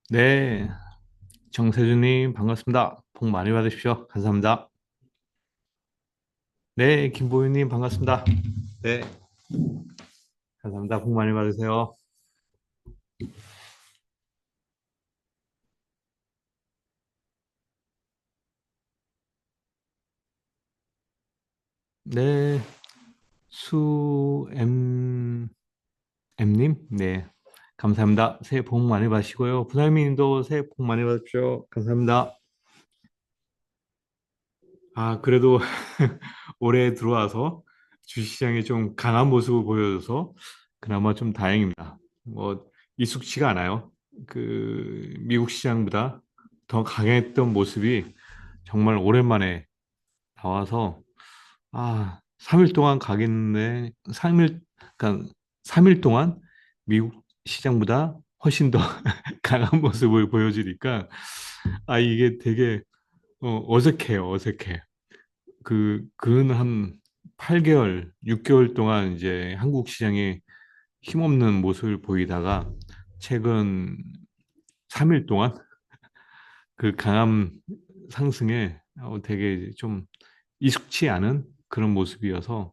네, 정세준님 반갑습니다. 복 많이 받으십시오. 감사합니다. 네, 김보윤님 반갑습니다. 네, 감사합니다. 복 많이 받으세요. 네, 엠님, 네, 감사합니다. 새해 복 많이 받으시고요. 부장님도 새해 복 많이 받으십시오. 감사합니다. 아, 그래도 올해 들어와서 주식시장에 좀 강한 모습을 보여줘서 그나마 좀 다행입니다. 뭐, 익숙치가 않아요. 미국 시장보다 더 강했던 모습이 정말 오랜만에 나와서, 3일 동안 가겠는데, 3일, 그러니까 3일 동안 미국 시장보다 훨씬 더 강한 모습을 보여주니까, 이게 되게 어색해요, 어색해. 근 한 8개월, 6개월 동안 이제 한국 시장에 힘없는 모습을 보이다가 최근 3일 동안 그 강한 상승에 되게 좀 익숙치 않은 그런 모습이어서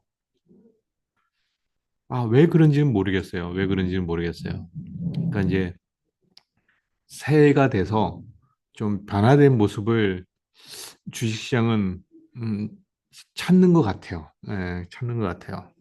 왜 그런지는 모르겠어요. 왜 그런지는 모르겠어요. 그러니까 이제 새해가 돼서 좀 변화된 모습을 주식시장은 음, 찾는 것 같아요. 네, 찾는 것 같아요.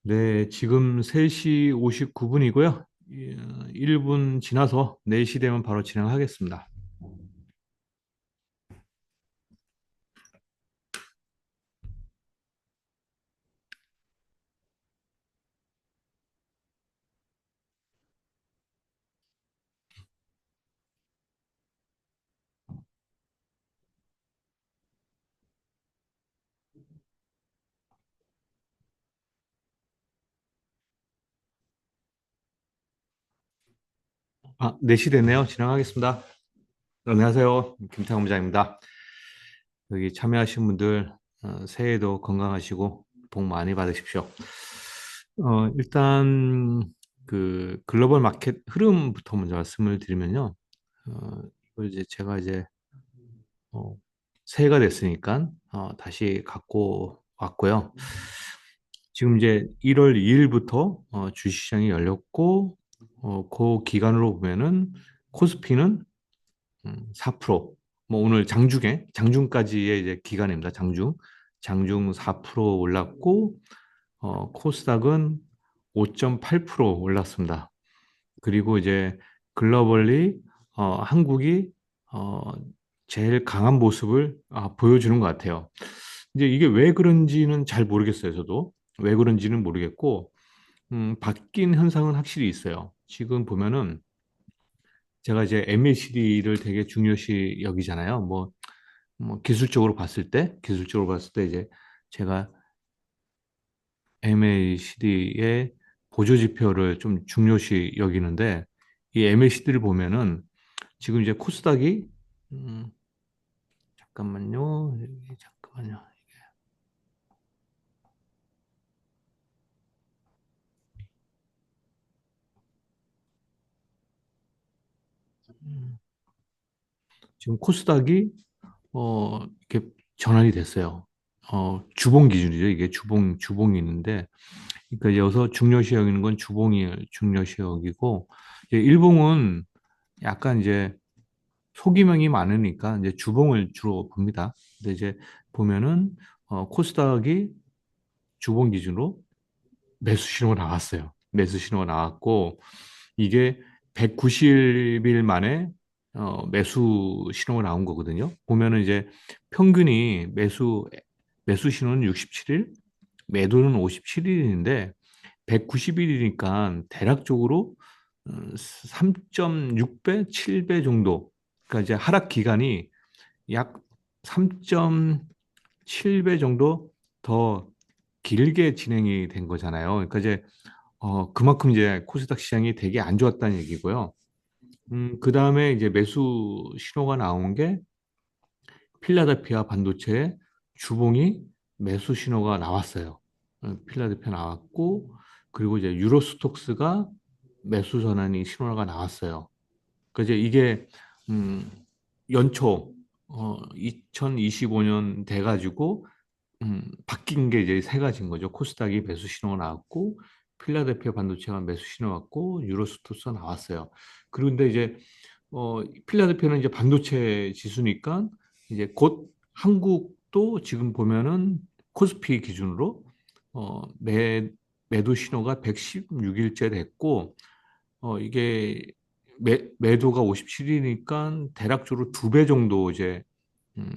네, 지금 3시 59분이고요. 1분 지나서 4시 되면 바로 진행하겠습니다. 아, 4시 됐네요. 진행하겠습니다. 안녕하세요. 김태형 부장입니다. 여기 참여하신 분들 새해도 건강하시고 복 많이 받으십시오. 일단 글로벌 마켓 흐름부터 먼저 말씀을 드리면요. 이걸 이제 제가 이제 어, 새해가 됐으니까 다시 갖고 왔고요. 지금 이제 1월 2일부터 주식시장이 열렸고 그 기간으로 보면은 코스피는 4%, 뭐 오늘 장중까지의 이제 기간입니다. 장중 4% 올랐고 코스닥은 5.8% 올랐습니다. 그리고 이제 글로벌리 한국이 어, 제일 강한 모습을 보여주는 것 같아요. 이제 이게 왜 그런지는 잘 모르겠어요. 저도 왜 그런지는 모르겠고 바뀐 현상은 확실히 있어요. 지금 보면은 제가 이제 MACD를 되게 중요시 여기잖아요. 뭐 기술적으로 봤을 때 이제 제가 MACD의 보조 지표를 좀 중요시 여기는데 이 MACD를 보면은 지금 이제 코스닥이 음, 잠깐만요. 잠깐만요. 음, 지금 코스닥이 이렇게 전환이 됐어요. 주봉 기준이죠. 이게 주봉이 있는데 그러니까 여기서 중요시 여기는 건 주봉이 중요시 여기고 이제 일봉은 약간 이제 소기명이 많으니까 이제 주봉을 주로 봅니다. 근데 이제 보면은 코스닥이 주봉 기준으로 매수 신호가 나왔어요. 매수 신호가 나왔고 이게 190일 만에 매수 신호가 나온 거거든요. 보면은 이제 평균이 매수 신호는 67일, 매도는 57일인데 190일이니까 대략적으로 3.6배, 7배 정도. 그러니까 이제 하락 기간이 약 3.7배 정도 더 길게 진행이 된 거잖아요. 그러니까 이제 그만큼 이제 코스닥 시장이 되게 안 좋았다는 얘기고요. 그 다음에 이제 매수 신호가 나온 게 필라델피아 반도체의 주봉이 매수 신호가 나왔어요. 필라델피아 나왔고, 그리고 이제 유로스톡스가 매수 전환이 신호가 나왔어요. 그래서 이게 음, 연초 2025년 돼가지고 바뀐 게 이제 세 가지인 거죠. 코스닥이 매수 신호가 나왔고, 필라델피아 반도체가 매수 신호 나왔고, 유로스톡스가 나왔어요. 그런데 이제 필라델피아는 이제 반도체 지수니까 이제 곧 한국도 지금 보면은 코스피 기준으로 매도 신호가 116일째 됐고 이게 매도가 57이니까 대략적으로 2배 정도 이제 음,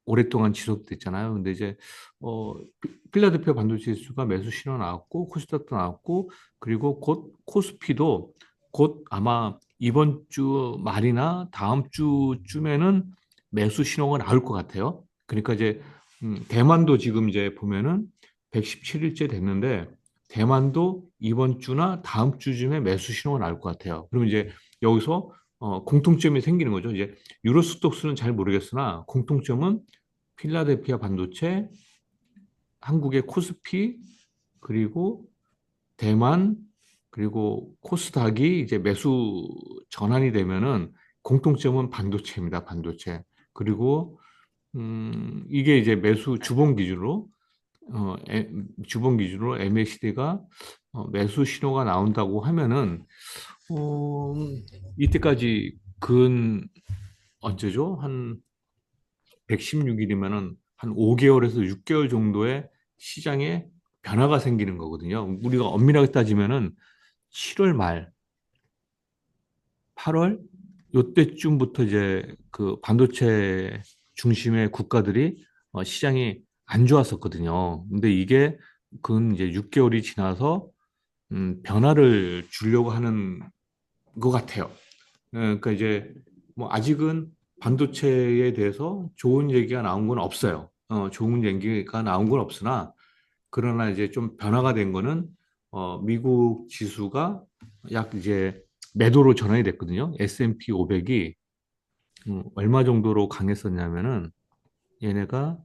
오랫동안 지속됐잖아요. 근데 이제 필라델피아 반도체 지수가 매수 신호 나왔고 코스닥도 나왔고 그리고 곧 코스피도 곧 아마 이번 주 말이나 다음 주쯤에는 매수 신호가 나올 것 같아요. 그러니까 이제 대만도 지금 이제 보면은 117일째 됐는데 대만도 이번 주나 다음 주쯤에 매수 신호가 나올 것 같아요. 그러면 이제 여기서 공통점이 생기는 거죠. 이제 유로스톡스는 잘 모르겠으나 공통점은 필라델피아 반도체, 한국의 코스피, 그리고 대만, 그리고 코스닥이 이제 매수 전환이 되면은 공통점은 반도체입니다. 반도체. 그리고 이게 이제 매수 어, 에- 주봉 기준으로 MACD가 매수 신호가 나온다고 하면은 어, 이때까지 근 언제죠? 한 116일이면은 한 5개월에서 6개월 정도의 시장에 변화가 생기는 거거든요. 우리가 엄밀하게 따지면은 7월 말, 8월 요때쯤부터 이제 그 반도체 중심의 국가들이 시장이 안 좋았었거든요. 근데 이게 근 이제 6개월이 지나서 변화를 주려고 하는 것 같아요. 그러니까 이제 뭐 아직은 반도체에 대해서 좋은 얘기가 나온 건 없어요. 좋은 얘기가 나온 건 없으나 그러나 이제 좀 변화가 된 거는 미국 지수가 약 이제 매도로 전환이 됐거든요. S&P 500이 얼마 정도로 강했었냐면은 얘네가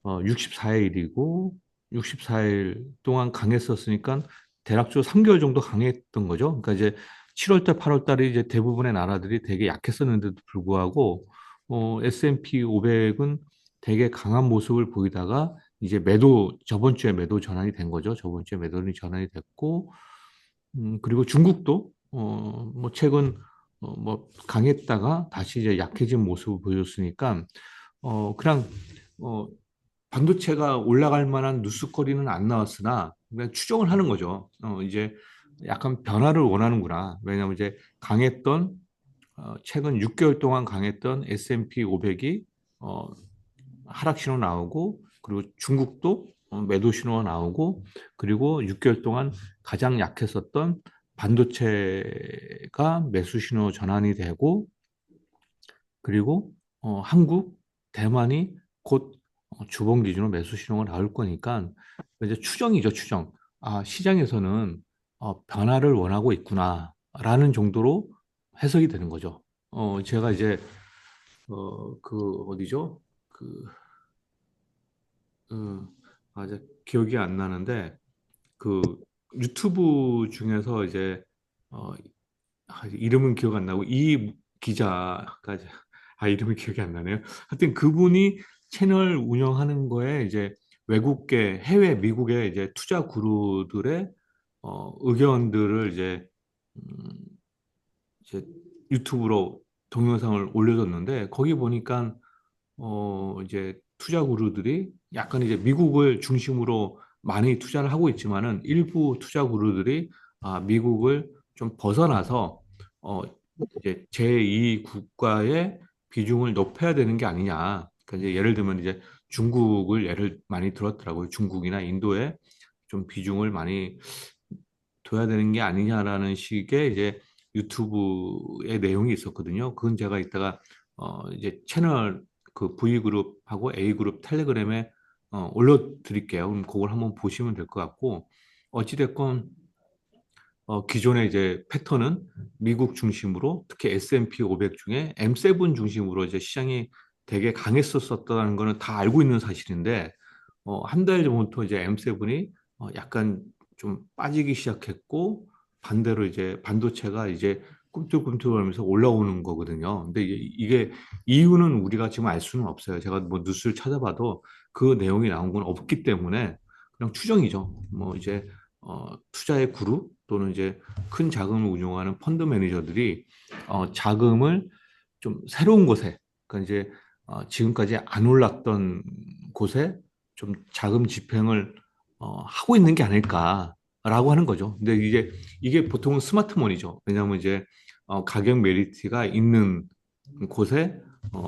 64일이고 64일 동안 강했었으니까 대략적으로 3개월 정도 강했던 거죠. 그러니까 이제 7월 달, 8월 달에 이제 대부분의 나라들이 되게 약했었는데도 불구하고 S&P 500은 되게 강한 모습을 보이다가 이제 저번 주에 매도 전환이 된 거죠. 저번 주에 매도는 전환이 됐고 그리고 중국도 뭐 최근 뭐 강했다가 다시 이제 약해진 모습을 보여줬으니까 그냥 어, 반도체가 올라갈 만한 뉴스거리는 안 나왔으나 그냥 추정을 하는 거죠. 이제 약간 변화를 원하는구나. 왜냐하면 이제 최근 6개월 동안 강했던 S&P 500이 하락 신호 나오고 그리고 중국도 매도 신호가 나오고 그리고 6개월 동안 가장 약했었던 반도체가 매수 신호 전환이 되고 그리고 한국, 대만이 곧 주봉 기준으로 매수 신호가 나올 거니까 이제 추정이죠, 추정. 아, 시장에서는 변화를 원하고 있구나라는 정도로 해석이 되는 거죠. 제가 이제 어디죠? 그, 어, 아직 기억이 안 나는데 그 유튜브 중에서 이제 어, 이름은 기억 안 나고 이 기자가 이름이 기억이 안 나네요. 하여튼 그분이 채널 운영하는 거에 이제 외국계 해외 미국의 이제 투자 구루들의 의견들을 음, 이제 유튜브로 동영상을 올려줬는데 거기 보니까 이제 투자 구루들이 약간 이제 미국을 중심으로 많이 투자를 하고 있지만은 일부 투자 구루들이 미국을 좀 벗어나서 이제 제2 국가의 비중을 높여야 되는 게 아니냐. 그러니까 이제 예를 들면 이제 중국을 예를 많이 들었더라고요. 중국이나 인도에 좀 비중을 많이 둬야 되는 게 아니냐라는 식의 이제 유튜브의 내용이 있었거든요. 그건 제가 이따가 이제 채널 그 V그룹하고 A그룹 텔레그램에 올려드릴게요. 그럼 그걸 한번 보시면 될 것 같고 어찌됐건 기존의 이제 패턴은 미국 중심으로 특히 S&P 500 중에 M7 중심으로 이제 시장이 되게 강했었었다는 거는 다 알고 있는 사실인데 한 달 전부터 이제 M7이 약간 좀 빠지기 시작했고 반대로 이제 반도체가 이제 꿈틀꿈틀하면서 올라오는 거거든요. 근데 이게 이유는 우리가 지금 알 수는 없어요. 제가 뭐 뉴스를 찾아봐도 그 내용이 나온 건 없기 때문에 그냥 추정이죠. 뭐 이제 투자의 그룹 또는 이제 큰 자금을 운용하는 펀드 매니저들이 자금을 좀 새로운 곳에, 그러니까 이제 지금까지 안 올랐던 곳에 좀 자금 집행을 하고 있는 게 아닐까라고 하는 거죠. 근데 이게 보통은 스마트머니죠. 왜냐하면 이제 가격 메리트가 있는 곳에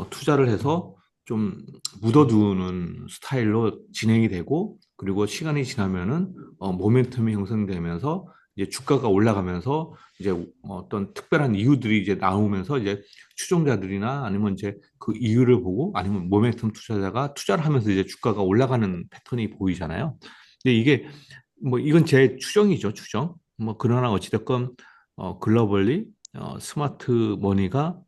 투자를 해서 좀 묻어두는 스타일로 진행이 되고 그리고 시간이 지나면은 모멘텀이 형성되면서 이제 주가가 올라가면서 이제 어떤 특별한 이유들이 이제 나오면서 이제 추종자들이나 아니면 이제 그 이유를 보고 아니면 모멘텀 투자자가 투자를 하면서 이제 주가가 올라가는 패턴이 보이잖아요. 근데 이게 뭐 이건 제 추정이죠, 추정. 뭐 그러나 어찌됐건 글로벌리 스마트 머니가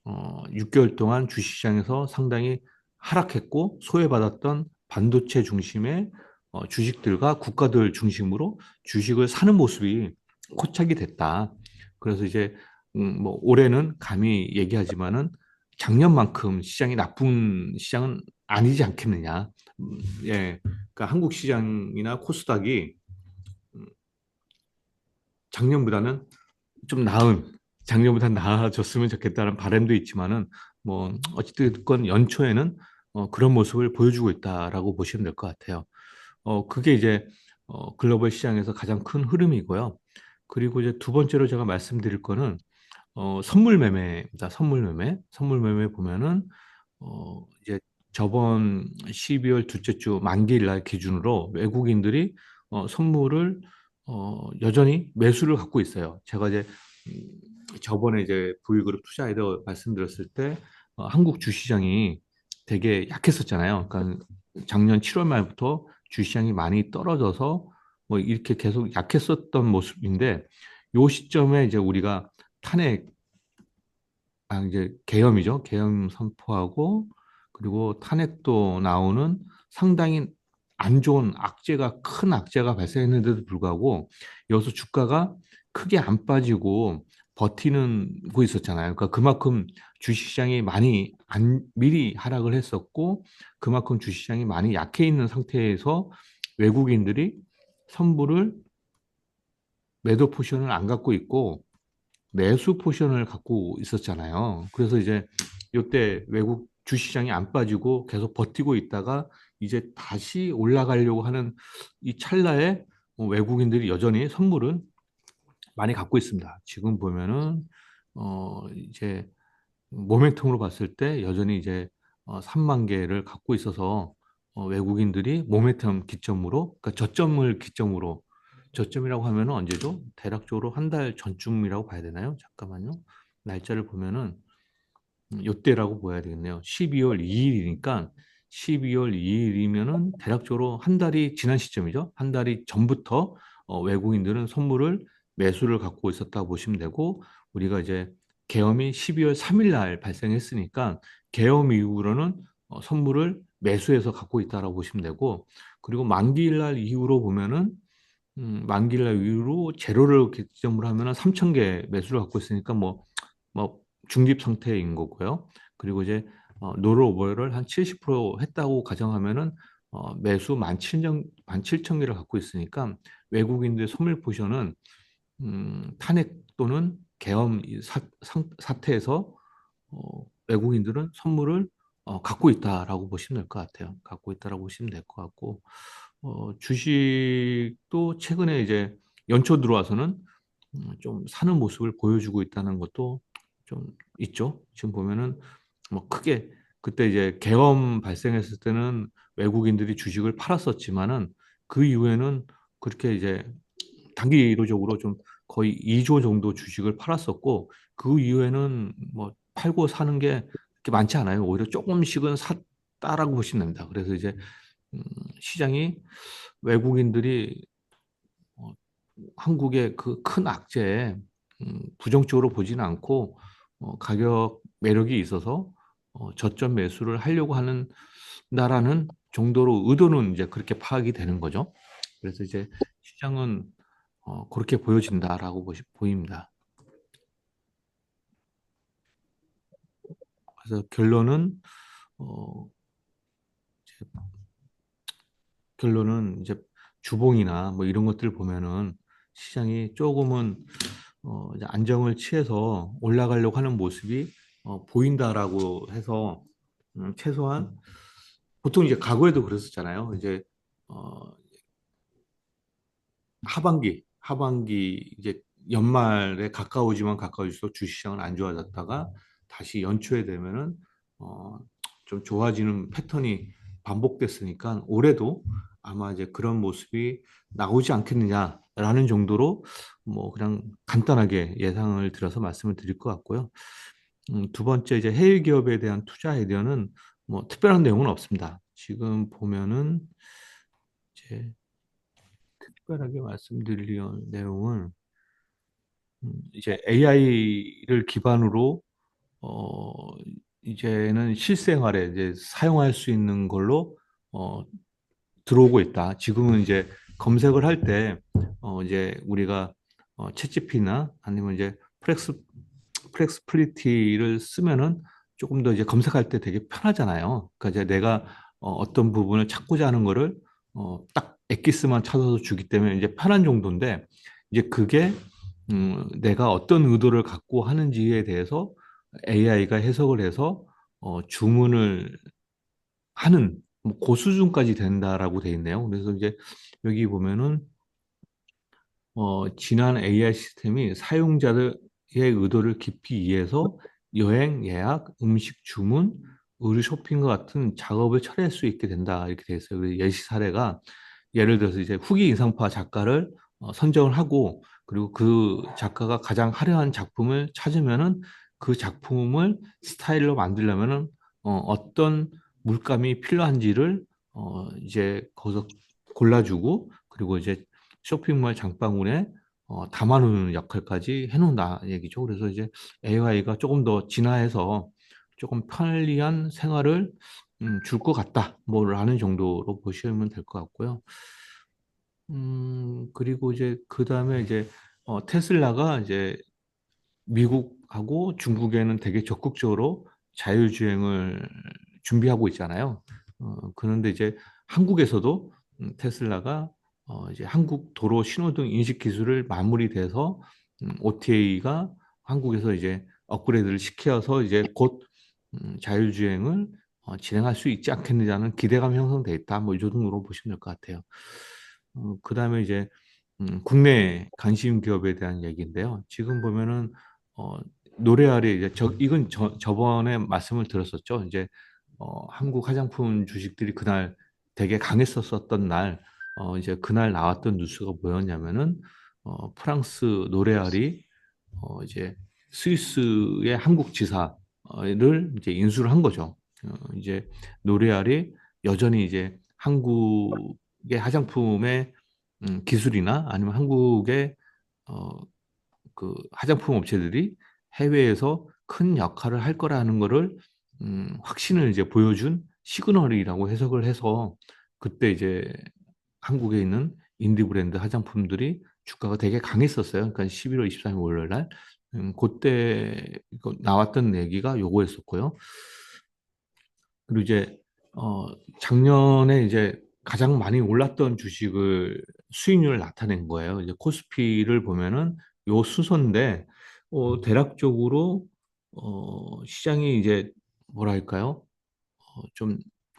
6개월 동안 주식시장에서 상당히 하락했고 소외받았던 반도체 중심의 주식들과 국가들 중심으로 주식을 사는 모습이 포착이 됐다. 그래서 이제 뭐 올해는 감히 얘기하지만은 작년만큼 시장이 나쁜 시장은 아니지 않겠느냐. 예, 그러니까 한국 시장이나 코스닥이 작년보다는 좀 작년보다 나아졌으면 좋겠다는 바람도 있지만은 뭐 어찌됐건 연초에는 그런 모습을 보여주고 있다라고 보시면 될 것 같아요. 그게 이제 글로벌 시장에서 가장 큰 흐름이고요. 그리고 이제 두 번째로 제가 말씀드릴 거는 선물 매매입니다. 선물 매매. 선물 매매 보면은 이제 저번 12월 둘째 주 만기일 날 기준으로 외국인들이 선물을 여전히 매수를 갖고 있어요. 제가 이제 저번에 이제 V그룹 투자 아이디어 말씀드렸을 때 한국 주시장이 되게 약했었잖아요. 그러니까 작년 7월 말부터 주시장이 많이 떨어져서 뭐 이렇게 계속 약했었던 모습인데 요 시점에 이제 우리가 탄핵 이제 계엄이죠. 계엄 선포하고 그리고 탄핵도 나오는 상당히 안 좋은 큰 악재가 발생했는데도 불구하고 여기서 주가가 크게 안 빠지고 버티는 고 있었잖아요. 그러니까 그만큼 주식시장이 많이 미리 하락을 했었고 그만큼 주식시장이 많이 약해 있는 상태에서 외국인들이 선물을 매도 포지션을 안 갖고 있고 매수 포션을 갖고 있었잖아요. 그래서 이제 이때 외국 주시장이 안 빠지고 계속 버티고 있다가 이제 다시 올라가려고 하는 이 찰나에 외국인들이 여전히 선물은 많이 갖고 있습니다. 지금 보면은 이제 모멘텀으로 봤을 때 여전히 이제 3만 개를 갖고 있어서 외국인들이 모멘텀 기점으로, 그러니까 저점을 기점으로, 저점이라고 하면은 언제죠? 대략적으로 한 달 전쯤이라고 봐야 되나요? 잠깐만요. 날짜를 보면은 요때라고 봐야 되겠네요. 12월 2일이니까 12월 2일이면은 대략적으로 한 달이 지난 시점이죠. 한 달이 전부터 외국인들은 선물을 매수를 갖고 있었다 보시면 되고 우리가 이제 계엄이 12월 3일 날 발생했으니까 계엄 이후로는 선물을 매수해서 갖고 있다라고 보시면 되고 그리고 만기일 날 이후로 보면은 만기일 날 이후로 제로를 기점으로 하면은 3천 개 매수를 갖고 있으니까 뭐 중립 상태인 거고요. 그리고 이제 롤오버를 한 70% 했다고 가정하면은 매수 17,000 개를 갖고 있으니까 외국인들의 소멸 포션은 탄핵 또는 계엄 사태에서 외국인들은 선물을 갖고 있다라고 보시면 될 것 같아요. 갖고 있다라고 보시면 될 것 같고 주식도 최근에 이제 연초 들어와서는 좀 사는 모습을 보여주고 있다는 것도 좀 있죠. 지금 보면은 뭐 크게 그때 이제 계엄 발생했을 때는 외국인들이 주식을 팔았었지만은 그 이후에는 그렇게 이제 단기적으로 좀 거의 2조 정도 주식을 팔았었고 그 이후에는 뭐 팔고 사는 게 그렇게 많지 않아요. 오히려 조금씩은 샀다라고 보시면 됩니다. 그래서 이제 음, 시장이 외국인들이 어, 한국의 그 큰 악재에 부정적으로 보지는 않고 가격 매력이 있어서 저점 매수를 하려고 하는 나라는 정도로 의도는 이제 그렇게 파악이 되는 거죠. 그래서 이제 시장은 그렇게 보여진다라고 보입니다. 그래서 어, 결론은 이제 주봉이나 뭐 이런 것들 보면은 시장이 조금은 이제 안정을 취해서 올라가려고 하는 모습이 보인다라고 해서 최소한 보통 이제 과거에도 그랬었잖아요. 이제 어, 하반기 이제 연말에 가까워지면 가까워질수록 주식시장은 안 좋아졌다가 다시 연초에 되면은 어, 좀 좋아지는 패턴이 반복됐으니까 올해도 아마 이제 그런 모습이 나오지 않겠느냐라는 정도로 뭐 그냥 간단하게 예상을 들어서 말씀을 드릴 것 같고요. 두 번째 이제 해외 기업에 대한 투자 아이디어는 뭐 특별한 내용은 없습니다. 지금 보면은 이제 특별하게 말씀드릴 내용은 이제 AI를 기반으로 어 이제는 실생활에 이제 사용할 수 있는 걸로 어 들어오고 있다. 지금은 이제 검색을 할 때 이제 우리가 챗GPT나 아니면 이제 플렉스플리티를 쓰면은 조금 더 이제 검색할 때 되게 편하잖아요. 그러니까 이제 내가 어떤 부분을 찾고자 하는 거를 딱 엑기스만 찾아서 주기 때문에 이제 편한 정도인데 이제 그게 내가 어떤 의도를 갖고 하는지에 대해서 AI가 해석을 해서 주문을 하는 뭐그 수준까지 된다라고 돼 있네요. 그래서 이제 여기 보면은 지난 AI 시스템이 사용자들의 의도를 깊이 이해해서 여행 예약, 음식 주문, 의류 쇼핑과 같은 작업을 처리할 수 있게 된다 이렇게 돼 있어요. 그래서 예시 사례가 예를 들어서 이제 후기 인상파 작가를 선정을 하고 그리고 그 작가가 가장 화려한 작품을 찾으면은 그 작품을 스타일로 만들려면은 어떤 물감이 필요한지를 이제 거기서 골라주고 그리고 이제 쇼핑몰 장바구니에 담아놓는 역할까지 해놓는다 얘기죠. 그래서 이제 AI가 조금 더 진화해서 조금 편리한 생활을 줄 것 같다. 뭐라는 정도로 보시면 될 것 같고요. 그리고 이제 그 다음에 이제 테슬라가 이제 미국하고 중국에는 되게 적극적으로 자율주행을 준비하고 있잖아요. 그런데 이제 한국에서도 테슬라가 이제 한국 도로 신호등 인식 기술을 마무리돼서 OTA가 한국에서 이제 업그레이드를 시켜서 이제 곧 자율주행을 진행할 수 있지 않겠느냐는 기대감이 형성돼 있다. 뭐 이 정도로 보시면 될 것 같아요. 그다음에 이제 국내 관심 기업에 대한 얘기인데요. 지금 보면은 어, 노래알이 이제 이건 저번에 말씀을 들었었죠. 이제 한국 화장품 주식들이 그날 되게 강했었던 날, 이제 그날 나왔던 뉴스가 뭐였냐면은 프랑스 노래알이 이제 스위스의 한국 지사를 이제 인수를 한 거죠. 이제 노래알이 여전히 이제 한국의 화장품의 기술이나 아니면 한국의 어, 그 화장품 업체들이 해외에서 큰 역할을 할 거라는 거를 확신을 이제 보여준 시그널이라고 해석을 해서 그때 이제 한국에 있는 인디 브랜드 화장품들이 주가가 되게 강했었어요. 그러니까 11월 23일 월요일 날 그때 나왔던 얘기가 요거였었고요. 그리고 이제 어 작년에 이제 가장 많이 올랐던 주식을 수익률을 나타낸 거예요. 이제 코스피를 보면은 요 수소인데 대략적으로 시장이 이제 뭐랄까요? 좀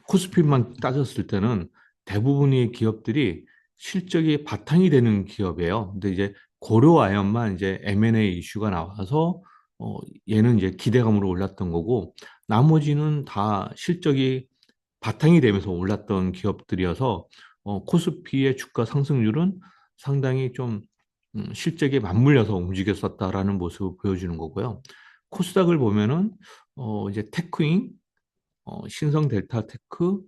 코스피만 따졌을 때는 대부분의 기업들이 실적이 바탕이 되는 기업이에요. 근데 이제 고려 아연만 이제 M&A 이슈가 나와서 어, 얘는 이제 기대감으로 올랐던 거고, 나머지는 다 실적이 바탕이 되면서 올랐던 기업들이어서, 코스피의 주가 상승률은 상당히 좀 실적에 맞물려서 움직였었다라는 모습을 보여주는 거고요. 코스닥을 보면은 이제 테크인, 신성 델타테크,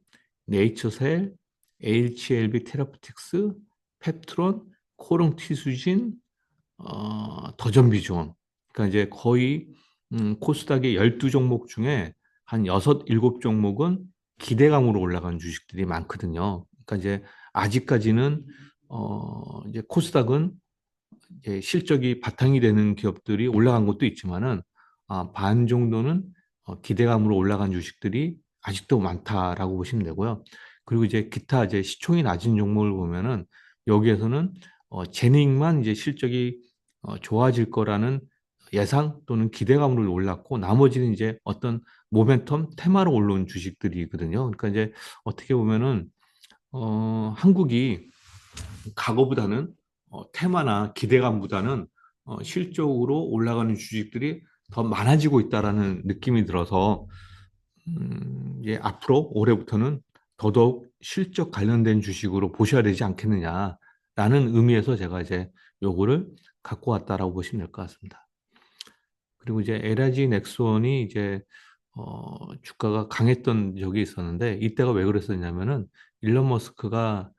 네이처셀, HLB 테라포틱스, 펩트론, 코롱 티수진, 더전비주원. 그러니까 이제 거의 코스닥의 12종목 중에 한 6, 7종목은 기대감으로 올라간 주식들이 많거든요. 그러니까 이제 아직까지는 이제 코스닥은 이제 실적이 바탕이 되는 기업들이 올라간 것도 있지만은 반 정도는 기대감으로 올라간 주식들이 아직도 많다라고 보시면 되고요. 그리고 이제 기타 이제 시총이 낮은 종목을 보면은 여기에서는 재능만 이제 실적이 좋아질 거라는 예상 또는 기대감으로 올랐고 나머지는 이제 어떤 모멘텀 테마로 올라온 주식들이거든요. 그러니까 이제 어떻게 보면은 한국이 과거보다는 테마나 기대감보다는 실적으로 올라가는 주식들이 더 많아지고 있다라는 느낌이 들어서 이제 앞으로 올해부터는 더더욱 실적 관련된 주식으로 보셔야 되지 않겠느냐라는 의미에서 제가 이제 요거를 갖고 왔다라고 보시면 될 것 같습니다. 그리고 이제 LG 넥슨이 이제 주가가 강했던 적이 있었는데 이때가 왜 그랬었냐면은 일론 머스크가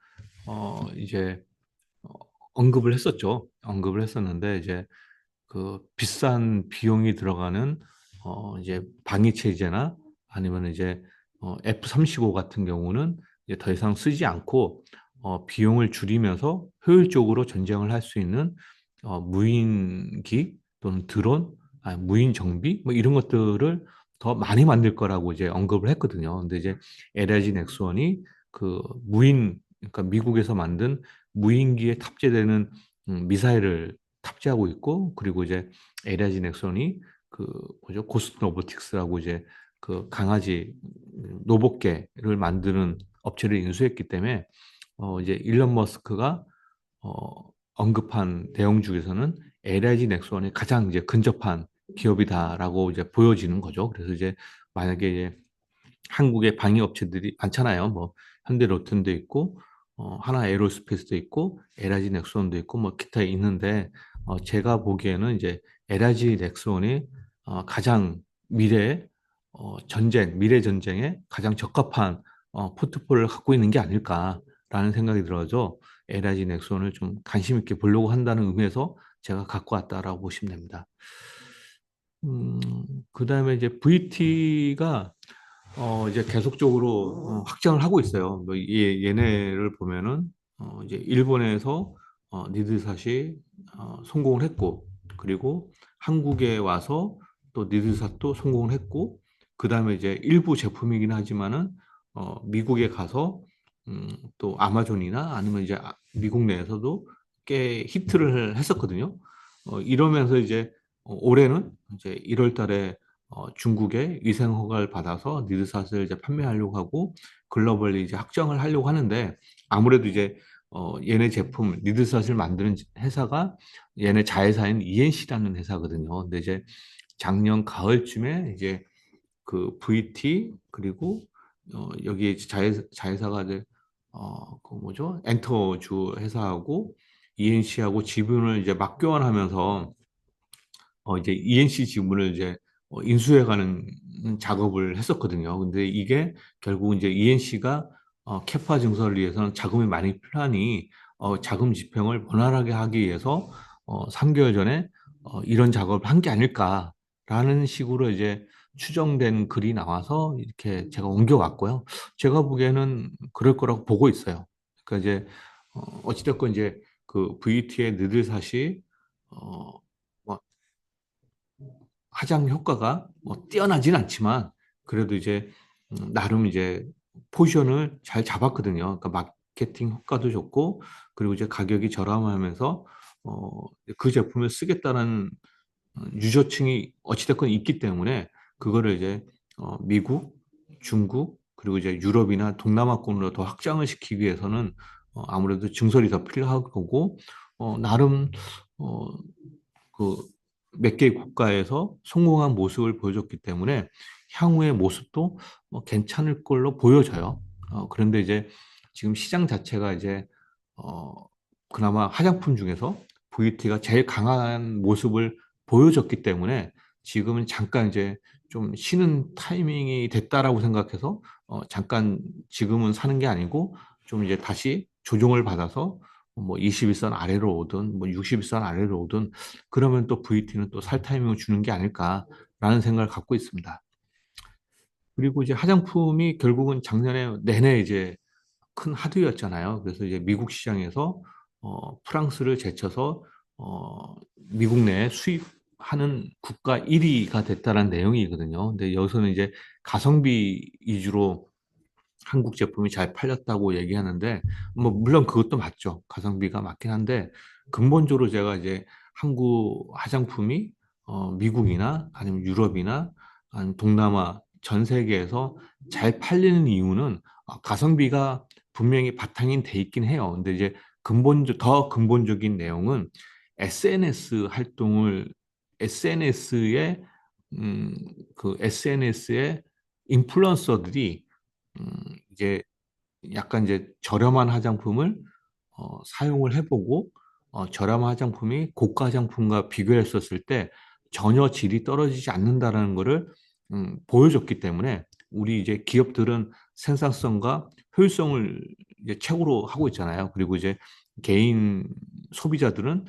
이제 어, 언급을 했었죠. 언급을 했었는데 이제 그 비싼 비용이 들어가는 이제 방위 체제나 아니면 이제 F-35 같은 경우는 이제 더 이상 쓰지 않고 비용을 줄이면서 효율적으로 전쟁을 할 수 있는 무인기 또는 드론, 무인 정비 뭐 이런 것들을 더 많이 만들 거라고 이제 언급을 했거든요. 근데 이제 LG 넥슨이 그 무인 그러니까 미국에서 만든 무인기에 탑재되는 미사일을 탑재하고 있고 그리고 이제 LG 넥슨이 그 뭐죠 고스트 로보틱스라고 이제 그 강아지 로봇개를 만드는 업체를 인수했기 때문에 이제 일론 머스크가 언급한 내용 중에서는 LG 넥슨이 가장 이제 근접한 기업이다라고 이제 보여지는 거죠. 그래서 이제 만약에 이제 한국의 방위 업체들이 많잖아요. 뭐 현대로템도 있고 하나 에어로스페이스도 있고 LG 넥슨도 있고 뭐 기타 있는데 제가 보기에는 이제 LG 넥슨이 가장 미래 미래 전쟁에 가장 적합한 포트폴리오를 갖고 있는 게 아닐까라는 생각이 들어서 LG 넥슨을 좀 관심 있게 보려고 한다는 의미에서 제가 갖고 왔다라고 보시면 됩니다. 음, 그다음에 이제 VT가 이제 계속적으로 확장을 하고 있어요. 뭐 얘네를 보면은 이제 일본에서 니드샷이 성공을 했고, 그리고 한국에 와서 또 니드샷도 성공을 했고, 그 다음에 이제 일부 제품이긴 하지만은 미국에 가서 또 아마존이나 아니면 이제 미국 내에서도 꽤 히트를 했었거든요. 이러면서 이제 올해는 이제 1월 달에 중국에 위생 허가를 받아서 니드샷을 이제 판매하려고 하고 글로벌리 이제 확장을 하려고 하는데 아무래도 이제 얘네 제품 니드샷을 만드는 회사가 얘네 자회사인 ENC라는 회사거든요. 근데 이제 작년 가을쯤에 이제 그 VT 그리고 여기에 자회사가 이제 그 뭐죠? 엔터주 회사하고 ENC하고 지분을 이제 맞교환하면서 이제 ENC 지분을 이제 인수해가는 작업을 했었거든요. 근데 이게 결국 이제 ENC가 캐파 증설을 위해서는 자금이 많이 필요하니 자금 집행을 원활하게 하기 위해서 3개월 전에 이런 작업을 한 게 아닐까라는 식으로 이제 추정된 글이 나와서 이렇게 제가 옮겨왔고요. 제가 보기에는 그럴 거라고 보고 있어요. 그러니까 이제 어찌됐건 이제 그 VT의 느들샷이 뭐 화장 효과가 뭐 뛰어나진 않지만 그래도 이제 나름 이제 포지션을 잘 잡았거든요. 그러니까 마케팅 효과도 좋고 그리고 이제 가격이 저렴하면서 그 제품을 쓰겠다는 유저층이 어찌됐건 있기 때문에 그거를 이제 미국, 중국 그리고 이제 유럽이나 동남아권으로 더 확장을 시키기 위해서는 아무래도 증설이 더 필요할 거고 나름 어, 그 몇 개 국가에서 성공한 모습을 보여줬기 때문에 향후의 모습도 괜찮을 걸로 보여져요. 그런데 이제 지금 시장 자체가 이제 어, 그나마 화장품 중에서 VT가 제일 강한 모습을 보여줬기 때문에 지금은 잠깐 이제 좀 쉬는 타이밍이 됐다라고 생각해서 잠깐 지금은 사는 게 아니고 좀 이제 다시 조정을 받아서 뭐 21선 아래로 오든 뭐 61선 아래로 오든 그러면 또 VT는 또 살 타이밍을 주는 게 아닐까라는 생각을 갖고 있습니다. 그리고 이제 화장품이 결국은 작년에 내내 이제 큰 하드였잖아요. 그래서 이제 미국 시장에서 프랑스를 제쳐서 미국 내에 수입하는 국가 1위가 됐다는 내용이거든요. 근데 여기서는 이제 가성비 위주로 한국 제품이 잘 팔렸다고 얘기하는데, 뭐, 물론 그것도 맞죠. 가성비가 맞긴 한데, 근본적으로 제가 이제 한국 화장품이 미국이나 아니면 유럽이나 아니면 동남아 전 세계에서 잘 팔리는 이유는 가성비가 분명히 바탕이 돼 있긴 해요. 근데 이제 더 근본적인 내용은 SNS 활동을, SNS에, 그 SNS의 인플루언서들이 음, 이제 약간 이제 저렴한 화장품을 사용을 해보고 저렴한 화장품이 고가 화장품과 비교했었을 때 전혀 질이 떨어지지 않는다라는 것을 보여줬기 때문에 우리 이제 기업들은 생산성과 효율성을 이제 최고로 하고 있잖아요. 그리고 이제 개인 소비자들은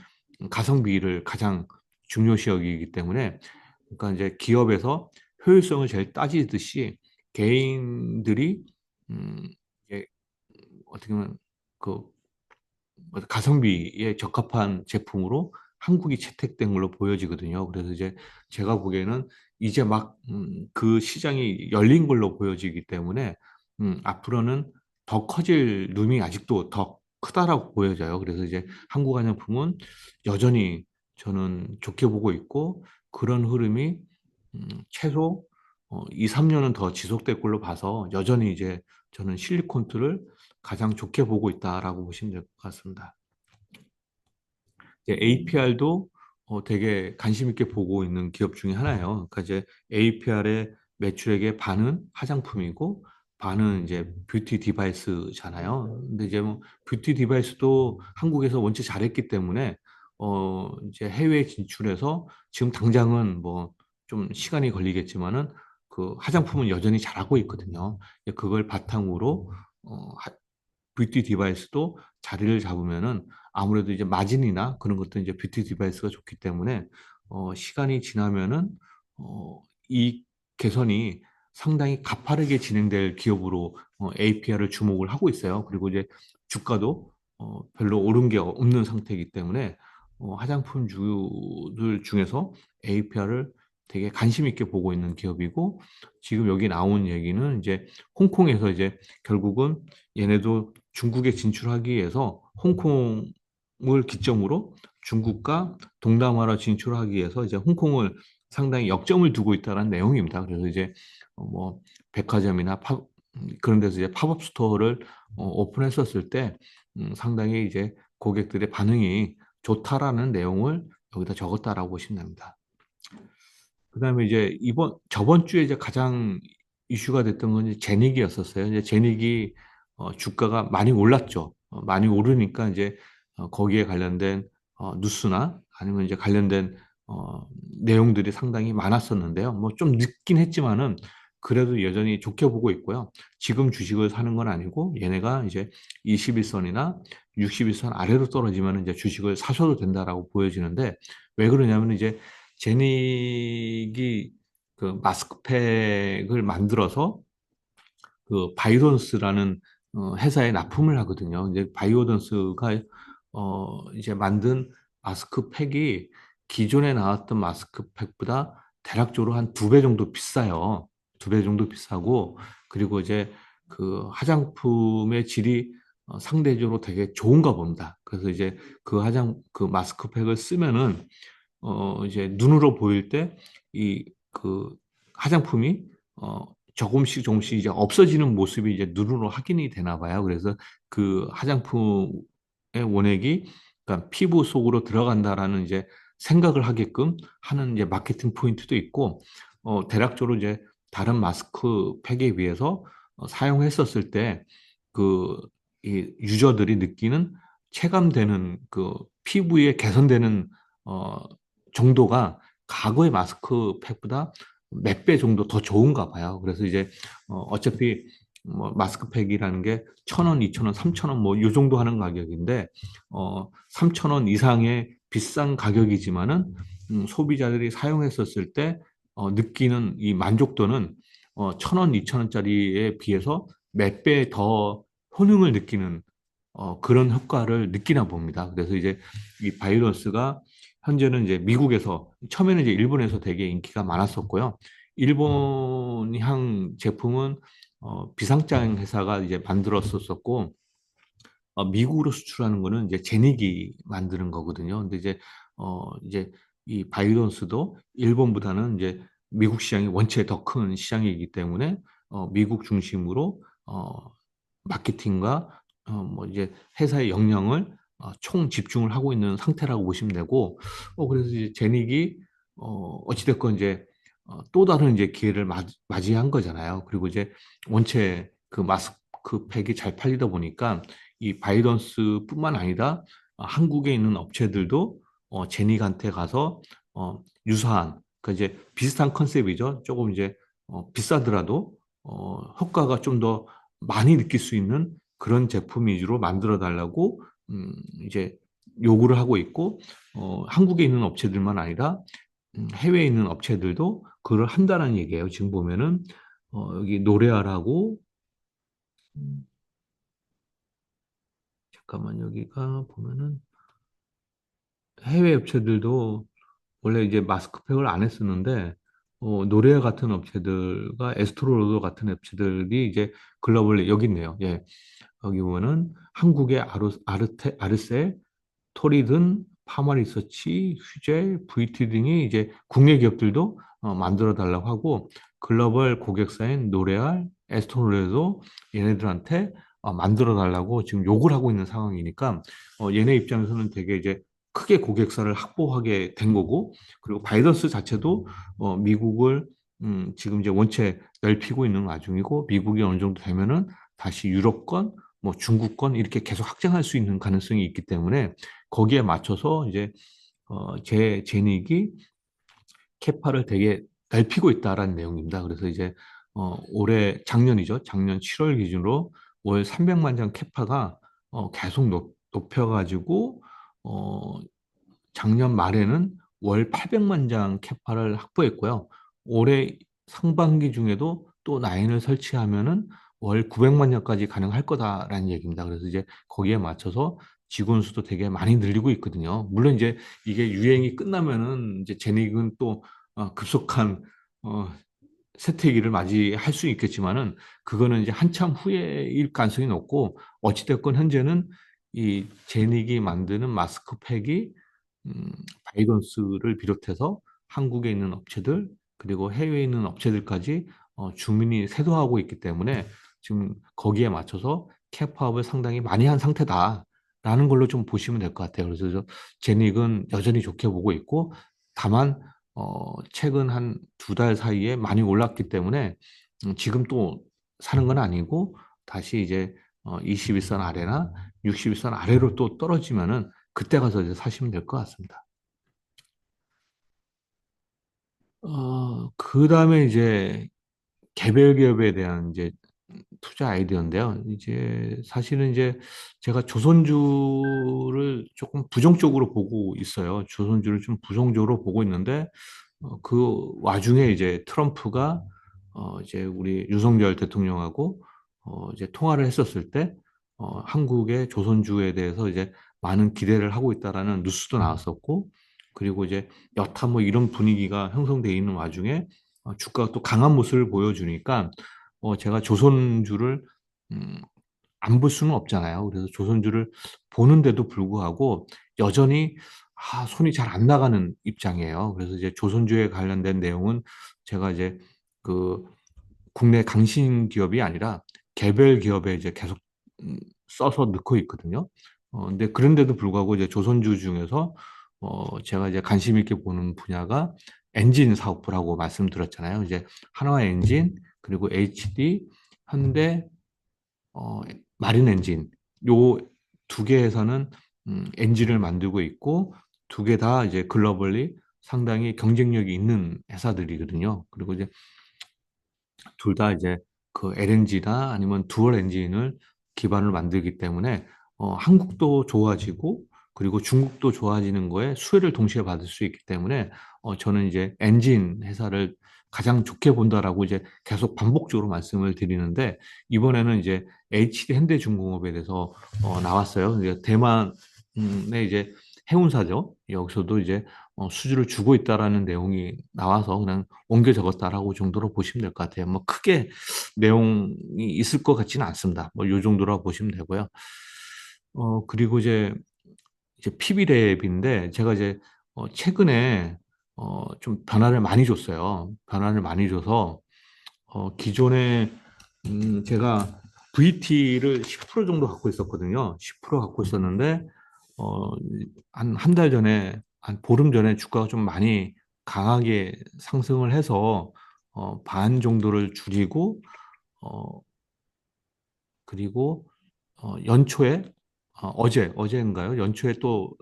가성비를 가장 중요시 여기기 때문에 그러니까 이제 기업에서 효율성을 제일 따지듯이 개인들이 음, 이게 어떻게 보면 그 가성비에 적합한 제품으로 한국이 채택된 걸로 보여지거든요. 그래서 이제 제가 보기에는 이제 막 그 시장이 열린 걸로 보여지기 때문에 앞으로는 더 커질 룸이 아직도 더 크다라고 보여져요. 그래서 이제 한국 화장품은 여전히 저는 좋게 보고 있고 그런 흐름이 최소 2, 3년은 더 지속될 걸로 봐서 여전히 이제 저는 실리콘투를 가장 좋게 보고 있다라고 보시면 될 것 같습니다. APR도 되게 관심 있게 보고 있는 기업 중에 하나예요. 그러니까 이제 APR의 매출액의 반은 화장품이고 반은 이제 뷰티 디바이스잖아요. 근데 이제 뭐 뷰티 디바이스도 한국에서 원체 잘했기 때문에 이제 해외 진출해서 지금 당장은 뭐 좀 시간이 걸리겠지만은 그 화장품은 여전히 잘하고 있거든요. 그걸 바탕으로 어, 뷰티 디바이스도 자리를 잡으면은 아무래도 이제 마진이나 그런 것도 이제 뷰티 디바이스가 좋기 때문에 시간이 지나면은 이 개선이 상당히 가파르게 진행될 기업으로 APR을 주목을 하고 있어요. 그리고 이제 주가도 별로 오른 게 없는 상태이기 때문에 화장품 주들 중에서 APR을 되게 관심 있게 보고 있는 기업이고 지금 여기 나온 얘기는 이제 홍콩에서 이제 결국은 얘네도 중국에 진출하기 위해서 홍콩을 기점으로 중국과 동남아로 진출하기 위해서 이제 홍콩을 상당히 역점을 두고 있다는 내용입니다. 그래서 이제 뭐 백화점이나 그런 데서 이제 팝업 스토어를 오픈했었을 때 상당히 이제 고객들의 반응이 좋다라는 내용을 여기다 적었다라고 보시면 됩니다. 그다음에 이제 저번 주에 이제 가장 이슈가 됐던 건 이제 제닉이었었어요. 이제 제닉이 주가가 많이 올랐죠. 많이 오르니까 이제 거기에 관련된 뉴스나 아니면 이제 관련된 어, 내용들이 상당히 많았었는데요. 뭐 좀 늦긴 했지만은 그래도 여전히 좋게 보고 있고요. 지금 주식을 사는 건 아니고 얘네가 이제 21선이나 61선 아래로 떨어지면 이제 주식을 사셔도 된다라고 보여지는데 왜 그러냐면 이제 제닉이 그 마스크팩을 만들어서 그 바이오던스라는 회사에 납품을 하거든요. 이제 바이오던스가 이제 만든 마스크팩이 기존에 나왔던 마스크팩보다 대략적으로 한 두 배 정도 비싸요. 두 배 정도 비싸고 그리고 이제 그 화장품의 질이 상대적으로 되게 좋은가 봅니다. 그래서 이제 그 마스크팩을 쓰면은 이제 눈으로 보일 때 이 그 화장품이 조금씩 조금씩 이제 없어지는 모습이 이제 눈으로 확인이 되나 봐요. 그래서 그 화장품의 원액이 그러니까 피부 속으로 들어간다라는 이제 생각을 하게끔 하는 이제 마케팅 포인트도 있고, 대략적으로 이제 다른 마스크팩에 비해서 사용했었을 때 그 이 유저들이 느끼는 체감되는 그 피부에 개선되는 어, 정도가 과거의 마스크팩보다 몇 배 정도 더 좋은가 봐요. 그래서 이제 어차피 뭐 마스크팩이라는 게 1,000원, 2,000원, 3,000원 뭐 요 정도 하는 가격인데 3,000원 이상의 비싼 가격이지만은 소비자들이 사용했었을 때 느끼는 이 만족도는 1,000원, 2,000원짜리에 비해서 몇 배 더 효능을 느끼는 그런 효과를 느끼나 봅니다. 그래서 이제 이 바이러스가 현재는 이제 미국에서 처음에는 이제 일본에서 되게 인기가 많았었고요. 일본향 제품은 비상장 회사가 이제 만들었었고 미국으로 수출하는 거는 이제 제닉이 만드는 거거든요. 근데 이제 이 바이오런스도 일본보다는 이제 미국 시장이 원체 더 큰 시장이기 때문에 미국 중심으로 마케팅과 뭐 이제 회사의 역량을 총 집중을 하고 있는 상태라고 보시면 되고, 그래서 이제 제닉이 어찌됐건 이제 또 다른 이제 기회를 맞이한 거잖아요. 그리고 이제 원체 그 마스크팩이 잘 팔리다 보니까 이 바이런스뿐만 아니라 한국에 있는 업체들도 제닉한테 가서 유사한 그 이제 비슷한 컨셉이죠. 조금 이제 비싸더라도 효과가 좀 더 많이 느낄 수 있는 그런 제품 위주로 만들어 달라고 이제 요구를 하고 있고 한국에 있는 업체들만 아니라 해외에 있는 업체들도 그걸 한다는 얘기예요. 지금 보면은 여기 노래하라고 음, 잠깐만 여기가 보면은 해외 업체들도 원래 이제 마스크팩을 안 했었는데 노래 같은 업체들과 에스트로로드 같은 업체들이 이제 글로벌 여기 있네요. 예. 여기 보면은 한국의 아르세, 토리든, 파마리서치, 휴젤, VT 등이 이제 국내 기업들도 만들어 달라고 하고 글로벌 고객사인 노레알, 에스토노레도 얘네들한테 만들어 달라고 지금 요구를 하고 있는 상황이니까 얘네 입장에서는 되게 이제 크게 고객사를 확보하게 된 거고 그리고 바이러스 자체도 미국을 지금 이제 원체 넓히고 있는 와중이고 미국이 어느 정도 되면은 다시 유럽권, 뭐 중국권 이렇게 계속 확장할 수 있는 가능성이 있기 때문에 거기에 맞춰서 이제 제닉이 캐파를 되게 넓히고 있다라는 내용입니다. 그래서 이제 올해 작년이죠. 작년 7월 기준으로 월 300만 장 캐파가 계속 높여가지고 어, 작년 말에는 월 800만 장 캐파를 확보했고요. 올해 상반기 중에도 또 라인을 설치하면은 월 900만 장까지 가능할 거다라는 얘기입니다. 그래서 이제 거기에 맞춰서 직원 수도 되게 많이 늘리고 있거든요. 물론 이제 이게 유행이 끝나면은 이제 제닉은 또 급속한 어, 쇠퇴기를 맞이할 수 있겠지만은 그거는 이제 한참 후에일 가능성이 높고 어찌됐건 현재는 이 제닉이 만드는 마스크팩이 음, 바이던스를 비롯해서 한국에 있는 업체들 그리고 해외에 있는 업체들까지 주문이 쇄도하고 있기 때문에 지금 거기에 맞춰서 캐파업을 상당히 많이 한 상태다라는 걸로 좀 보시면 될 것 같아요. 그래서 제닉은 여전히 좋게 보고 있고 다만 최근 한 두 달 사이에 많이 올랐기 때문에 지금 또 사는 건 아니고 다시 이제 21선 아래나 61선 아래로 또 떨어지면은 그때 가서 이제 사시면 될 것 같습니다. 그 다음에 이제 개별 기업에 대한 이제 투자 아이디어인데요. 이제 사실은 이제 제가 조선주를 조금 부정적으로 보고 있어요. 조선주를 좀 부정적으로 보고 있는데 그 와중에 이제 트럼프가 이제 우리 윤석열 대통령하고 이제 통화를 했었을 때 한국의 조선주에 대해서 이제 많은 기대를 하고 있다라는 뉴스도 나왔었고 그리고 이제 여타 뭐 이런 분위기가 형성돼 있는 와중에 주가가 또 강한 모습을 보여주니까 제가 조선주를 음, 안 볼 수는 없잖아요. 그래서 조선주를 보는데도 불구하고 여전히 손이 잘 안 나가는 입장이에요. 그래서 이제 조선주에 관련된 내용은 제가 이제 그 국내 강신 기업이 아니라 개별 기업에 이제 계속 음, 써서 넣고 있거든요. 근데 그런데도 불구하고 이제 조선주 중에서 제가 이제 관심 있게 보는 분야가 엔진 사업부라고 말씀드렸잖아요. 이제 한화 엔진, 그리고 HD, 현대, 어, 마린 엔진. 요 두 개에서는 엔진을 만들고 있고, 두 개 다 이제 글로벌리 상당히 경쟁력이 있는 회사들이거든요. 그리고 이제 둘 다 이제 그 LNG나 아니면 듀얼 엔진을 기반으로 만들기 때문에 한국도 좋아지고 그리고 중국도 좋아지는 거에 수혜를 동시에 받을 수 있기 때문에 저는 이제 엔진 회사를 가장 좋게 본다라고 이제 계속 반복적으로 말씀을 드리는데 이번에는 이제 HD 현대중공업에 대해서 나왔어요. 이제 대만의 이제 해운사죠. 여기서도 이제 수주를 주고 있다라는 내용이 나와서 그냥 옮겨 적었다라고 정도로 보시면 될 것 같아요. 뭐 크게 내용이 있을 것 같지는 않습니다. 뭐 요 정도로 보시면 되고요. 그리고 이제 PB랩인데 제가 이제 최근에 좀 변화를 많이 줬어요. 변화를 많이 줘서 기존에 제가 VT를 10% 정도 갖고 있었거든요. 10% 갖고 있었는데 어, 한 달 전에, 한 보름 전에 주가가 좀 많이 강하게 상승을 해서 반 정도를 줄이고 어, 그리고 연초에 어제인가요? 연초에 또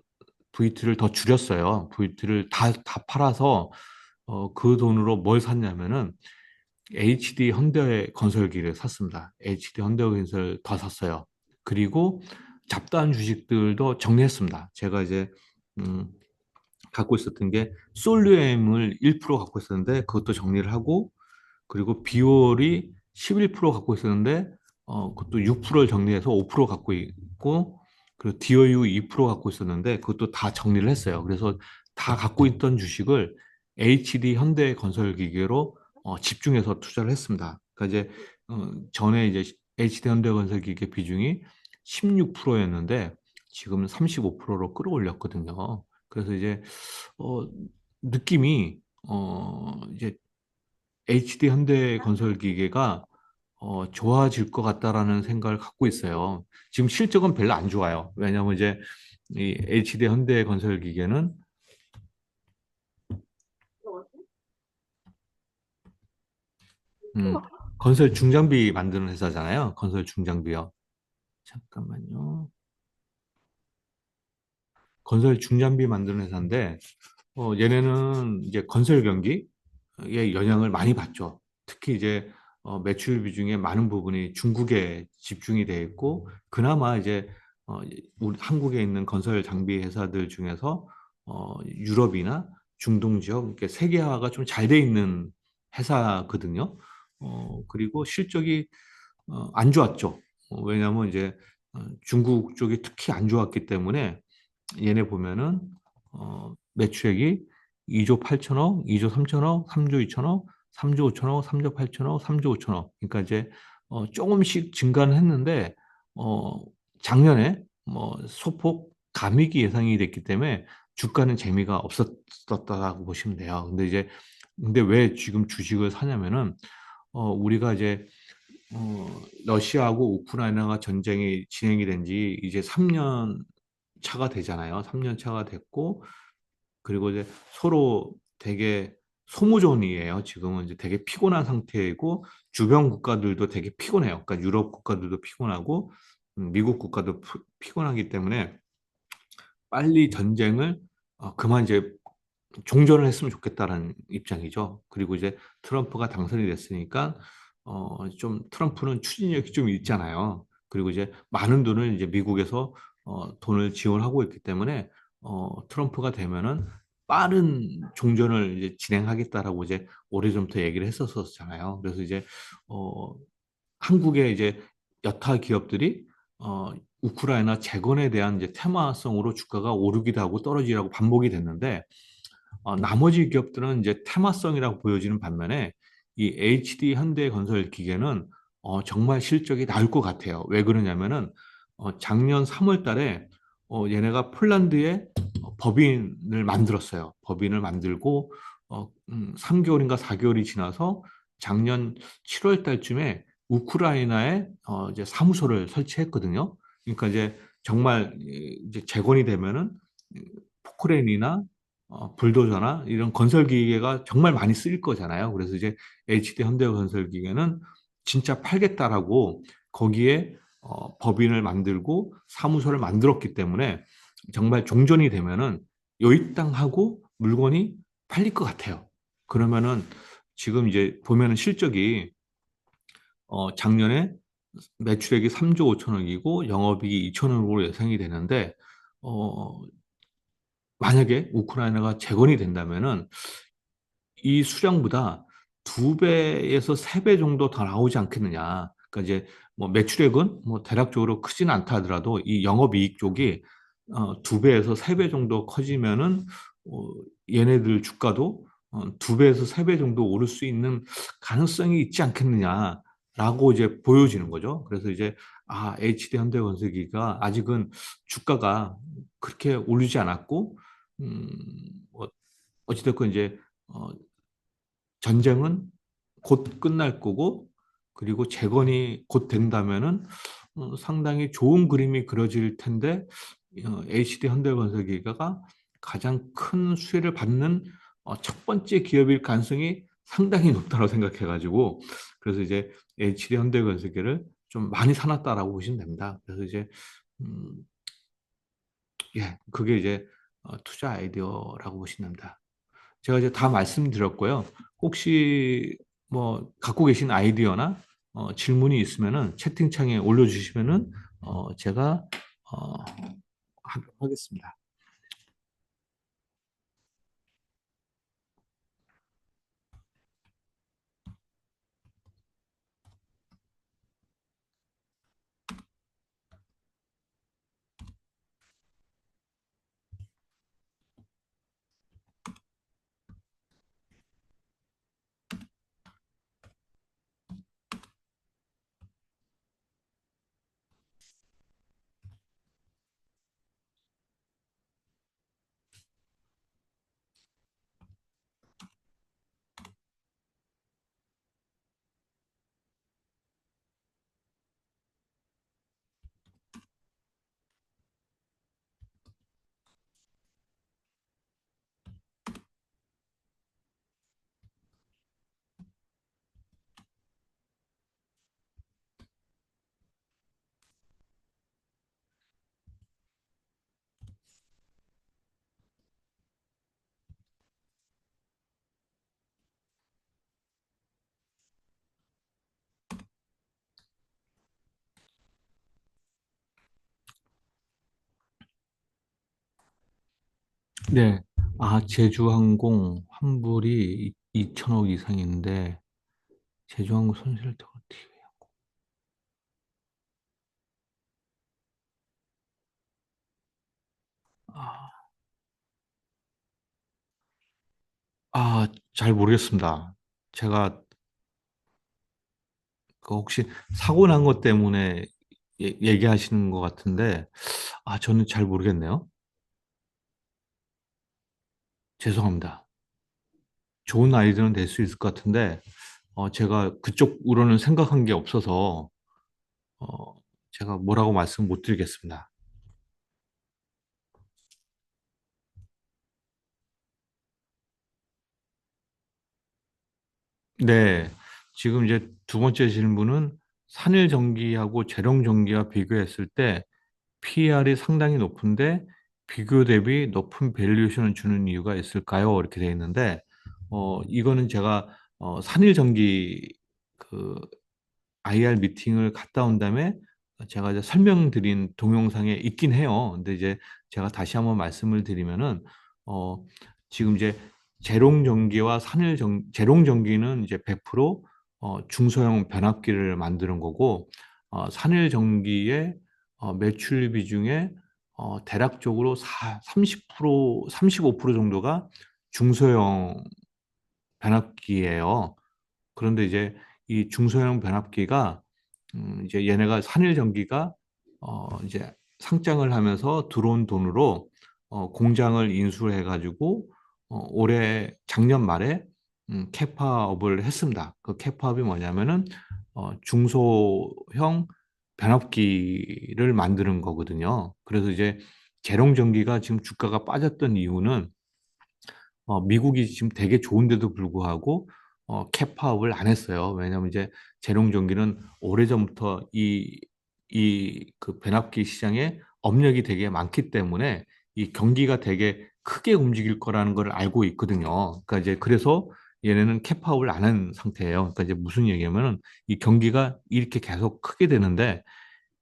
VT를 더 줄였어요. VT를 다 팔아서 그 돈으로 뭘 샀냐면은 HD 현대 건설기를 샀습니다. HD 현대 건설 더 샀어요. 그리고 잡다한 주식들도 정리했습니다. 제가 이제 음, 갖고 있었던 게 솔루엠을 1% 갖고 있었는데 그것도 정리를 하고 그리고 비올이 11% 갖고 있었는데 그것도 6%를 정리해서 5% 갖고 있고 그리고 디오유 2% 갖고 있었는데 그것도 다 정리를 했어요. 그래서 다 갖고 있던 주식을 HD 현대건설기계로 집중해서 투자를 했습니다. 그러니까 이제 전에 이제 HD 현대건설기계 비중이 16%였는데 지금 35%로 끌어올렸거든요. 그래서 이제 어, 느낌이 이제 HD 현대건설기계가 좋아질 것 같다라는 생각을 갖고 있어요. 지금 실적은 별로 안 좋아요. 왜냐하면 이제 이 HD 현대건설기계는 음, 건설 중장비 만드는 회사잖아요. 건설 중장비요. 잠깐만요. 건설 중장비 만드는 회사인데 얘네는 이제 건설 경기에 영향을 많이 받죠. 특히 이제 매출 비중의 많은 부분이 중국에 집중이 돼 있고 그나마 이제 우리 한국에 있는 건설 장비 회사들 중에서 유럽이나 중동 지역 이렇게 세계화가 좀 잘 돼 있는 회사거든요. 그리고 실적이 안 좋았죠. 왜냐하면 이제 중국 쪽이 특히 안 좋았기 때문에 얘네 보면은 매출액이 2조 8천억, 2조 3천억, 3조 2천억, 3조 5천억, 3조 8천억, 3조 5천억. 그러니까 이제 조금씩 증가는 했는데 어, 작년에 뭐 소폭 감익이 예상이 됐기 때문에 주가는 재미가 없었다고 보시면 돼요. 근데 왜 지금 주식을 사냐면은 우리가 이제 러시아하고 우크라이나가 전쟁이 진행이 된 지 이제 3년 차가 되잖아요. 3년 차가 됐고, 그리고 이제 서로 되게 소모전이에요. 지금은 이제 되게 피곤한 상태이고, 주변 국가들도 되게 피곤해요. 그러니까 유럽 국가들도 피곤하고, 미국 국가도 피곤하기 때문에 빨리 전쟁을 그만 이제 종전을 했으면 좋겠다라는 입장이죠. 그리고 이제 트럼프가 당선이 됐으니까 좀 트럼프는 추진력이 좀 있잖아요. 그리고 이제 많은 돈을 이제 미국에서 돈을 지원하고 있기 때문에 트럼프가 되면은 빠른 종전을 이제 진행하겠다라고 이제 오래전부터 얘기를 했었었잖아요. 그래서 이제 어, 한국의 이제 여타 기업들이 우크라이나 재건에 대한 이제 테마성으로 주가가 오르기도 하고 떨어지라고 반복이 됐는데 나머지 기업들은 이제 테마성이라고 보여지는 반면에 이 HD 현대건설 기계는 정말 실적이 나을 것 같아요. 왜 그러냐면은 작년 3월 달에 얘네가 폴란드에 법인을 만들었어요. 법인을 만들고 3개월인가 4개월이 지나서 작년 7월 달쯤에 우크라이나에 이제 사무소를 설치했거든요. 그러니까 이제 정말 이제 재건이 되면은 크레인이나 불도저나 이런 건설 기계가 정말 많이 쓰일 거잖아요. 그래서 이제 HD 현대건설기계는 진짜 팔겠다라고 거기에 법인을 만들고 사무소를 만들었기 때문에 정말 종전이 되면은 요입당하고 물건이 팔릴 것 같아요. 그러면은 지금 이제 보면은 실적이 작년에 매출액이 3조 5천억이고 영업이익이 2천억으로 예상이 되는데 어, 만약에 우크라이나가 재건이 된다면은 이 수량보다 두 배에서 세 배 정도 더 나오지 않겠느냐. 그러니까 이제 뭐 매출액은 뭐 대략적으로 크지는 않다 하더라도 이 영업이익 쪽이 두 배에서 세 배 정도 커지면은 어, 얘네들 주가도 두 배에서 세 배 정도 오를 수 있는 가능성이 있지 않겠느냐라고 이제 보여지는 거죠. 그래서 이제 HD 현대건설기가 아직은 주가가 그렇게 오르지 않았고 음, 뭐 어찌됐건 이제 어, 전쟁은 곧 끝날 거고, 그리고 재건이 곧 된다면은 상당히 좋은 그림이 그려질 텐데, HD 현대건설기가 가장 큰 수혜를 받는 첫 번째 기업일 가능성이 상당히 높다고 생각해가지고, 그래서 이제 HD 현대건설기를 좀 많이 사놨다라고 보시면 됩니다. 그래서 이제 음, 예, 그게 이제 투자 아이디어라고 보시면 됩니다. 제가 이제 다 말씀드렸고요. 혹시 뭐 갖고 계신 아이디어나 질문이 있으면은 채팅창에 올려주시면은 제가 하도록 하겠습니다. 네. 제주항공 환불이 2천억 이상인데 제주항공 손실을 더 어떻게 해요? 아, 잘 모르겠습니다. 제가 그 혹시 사고 난 것 때문에 얘기하시는 것 같은데 저는 잘 모르겠네요. 죄송합니다. 좋은 아이디어는 될 수 있을 것 같은데, 제가 그쪽으로는 생각한 게 없어서, 어, 제가 뭐라고 말씀 못 드리겠습니다. 네. 지금 이제 두 번째 질문은 산일 전기하고 재룡 전기와 비교했을 때 PER이 상당히 높은데 비교 대비 높은 밸류에이션을 주는 이유가 있을까요? 이렇게 되어 있는데, 이거는 제가 산일 전기 그 IR 미팅을 갔다 온 다음에 제가 이제 설명드린 동영상에 있긴 해요. 근데 이제 제가 다시 한번 말씀을 드리면은 어 지금 이제 제롱 전기는 이제 100% 중소형 변압기를 만드는 거고 산일 전기의 매출 비중에 대략적으로 30% 35% 정도가 중소형 변압기예요. 그런데 이제 이 중소형 변압기가 이제 얘네가 산일 전기가 이제 상장을 하면서 들어온 돈으로 공장을 인수해 가지고 올해 작년 말에 캐파업을 했습니다. 그 캐파업이 뭐냐면은 중소형 변압기를 만드는 거거든요. 그래서 이제 재롱전기가 지금 주가가 빠졌던 이유는 미국이 지금 되게 좋은데도 불구하고 캡파업을 안 했어요. 왜냐하면 이제 재롱전기는 오래전부터 이 그 변압기 시장에 업력이 되게 많기 때문에 이 경기가 되게 크게 움직일 거라는 걸 알고 있거든요. 그러니까 이제 그래서 얘네는 캡파업을 안 한 상태예요. 그러니까 이제 무슨 얘기냐면은 이 경기가 이렇게 계속 크게 되는데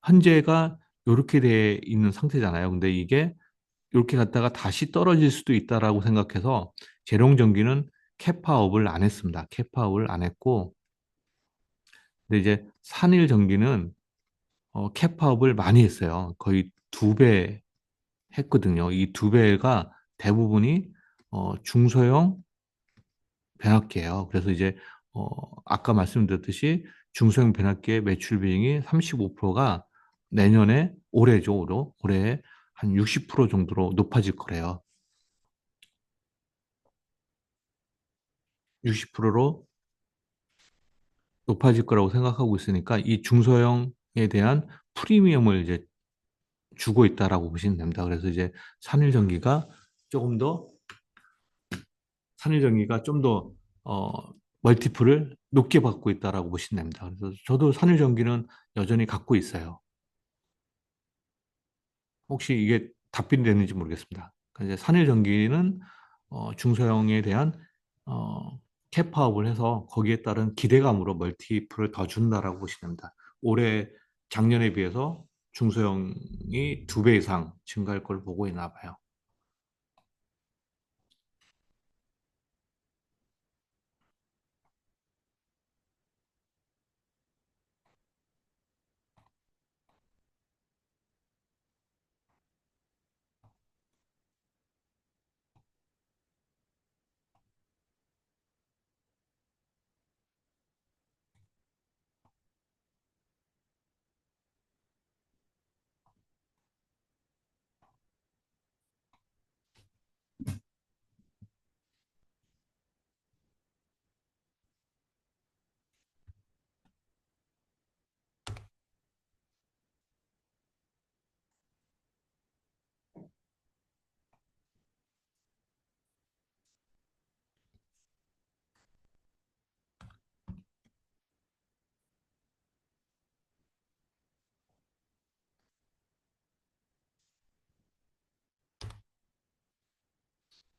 현재가 이렇게 돼 있는 상태잖아요. 근데 이게 이렇게 갔다가 다시 떨어질 수도 있다라고 생각해서 재롱전기는 캐파업을 안 했습니다. 캐파업을 안 했고, 근데 이제 산일전기는 캐파업을 많이 했어요. 거의 2배 했거든요. 이 2배가 대부분이 중소형 변압기예요. 그래서 이제 아까 말씀드렸듯이 중소형 변압기의 매출 비중이 35%가 내년에 올해죠, 올해 한 60% 정도로 높아질 거래요. 60%로 높아질 거라고 생각하고 있으니까 이 중소형에 대한 프리미엄을 이제 주고 있다라고 보시면 됩니다. 그래서 이제 산일전기가 조금 더 산일전기가 좀 더 어, 멀티플을 높게 받고 있다라고 보시면 됩니다. 그래서 저도 산일전기는 여전히 갖고 있어요. 혹시 이게 답변이 됐는지 모르겠습니다. 그러니까 이제 산일전기는 중소형에 대한 어, 캡파업을 해서 거기에 따른 기대감으로 멀티플을 더 준다라고 보시면 됩니다. 올해 작년에 비해서 중소형이 2배 이상 증가할 걸 보고 있나 봐요.